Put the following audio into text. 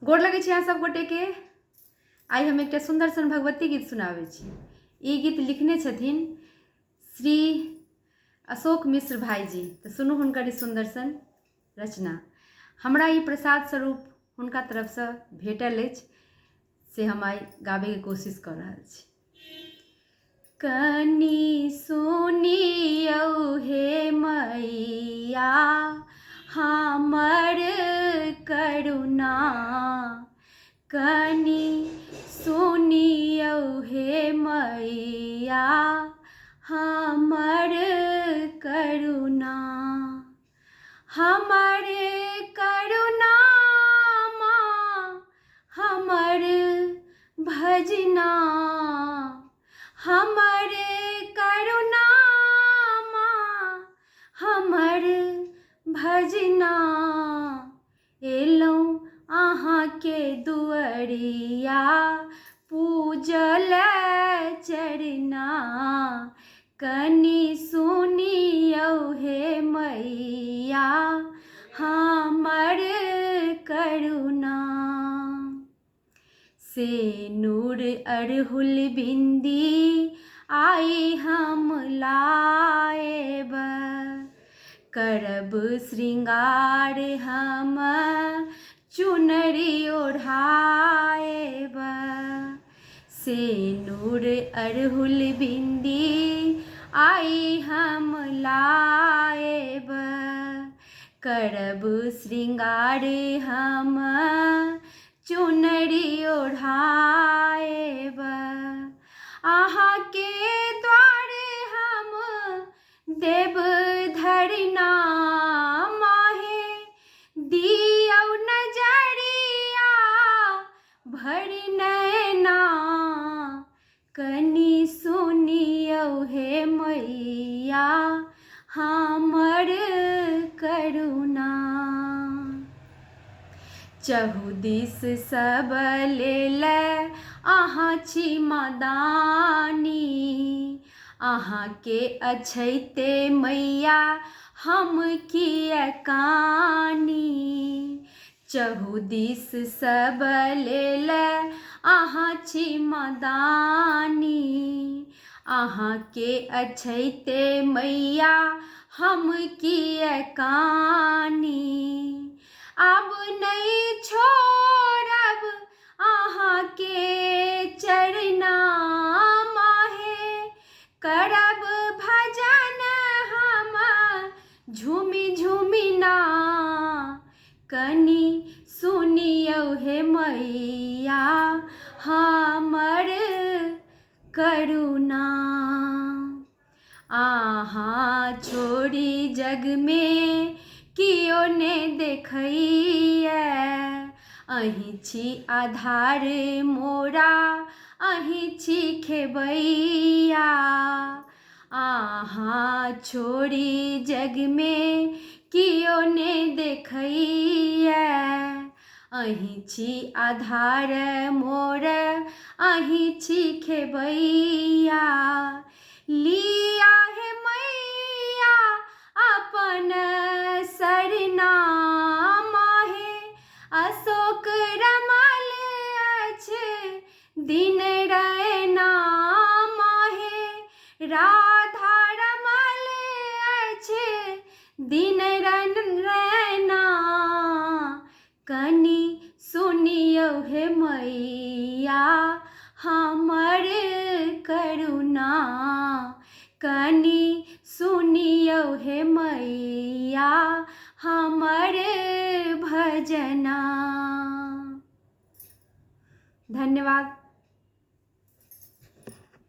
गोर लगे छी अहाँ सब गोटे के। आई हम एक सुंदर सन भगवती गीत सुनावे छी। ई गीत लिखने छथिन श्री अशोक मिश्र भाई जी। तो सुनू हुनकर ई सुंदर सन रचना। हमरा ई प्रसाद स्वरूप हुनका तरफ से भेटल अछि, से हम आई गावे के कोशिश कर रहल छी। कनी सुनियौ हे मैया हमर करुणा, कनी सुनियौ हे मैया हमर करुणा। हमर करुणा माँ हमर भजना, हमर करुणा माँ हमर भजना। एलौं अहाँ के दुअरिया पूजल चरना, कनी सुनियौ हे मैया हमर करुणा। से नूर अड़हुल बिंदी आई हम लाएब, करब श्रृंगार हम चुनरी ओढ़ाएब। से नूर अड़हुल बिंदी आई हम लाएब, करब श्रृंगार हम चुनरी ओढ़ाएब। अहाँ के द्वारे हम देव धरना, माहे दियौ नजरिया भरि नैना। कनी सुनियौ हे मैया हमर करुणा। चहुदिस सब लेल अहाँ छी मदानी, अहाँ के अछैते मैया हम किए कानी। चहुदिस सब लेल अहाँ छी मदानी, अहाँ के अछैते मैया हम किए कानी। अब नहीं छोड़ब अहाँ के चरना, माहे करब भजन हम झूमी झूमी ना। कनी सुनियौ हे मैया हमर करुणा। अहाँ छोड़ी जग में कियो ने देखैया, अहीं छी आधार मोरा अहीं छी खेबैया। अहाँ छोड़ी जग में कियो ने देखैया, अहीं छी आधार मोर अहीं छी खेबैया। लिया हे मैया अपन सरना, माहे अशोक रमल अछि दिन रैना। माहे राधा रमल अछि दिन रैना। कनी सुनियौ हे मैया हमर करुणा, कनी सुनियौ हे मैया हमर भजना। धन्यवाद।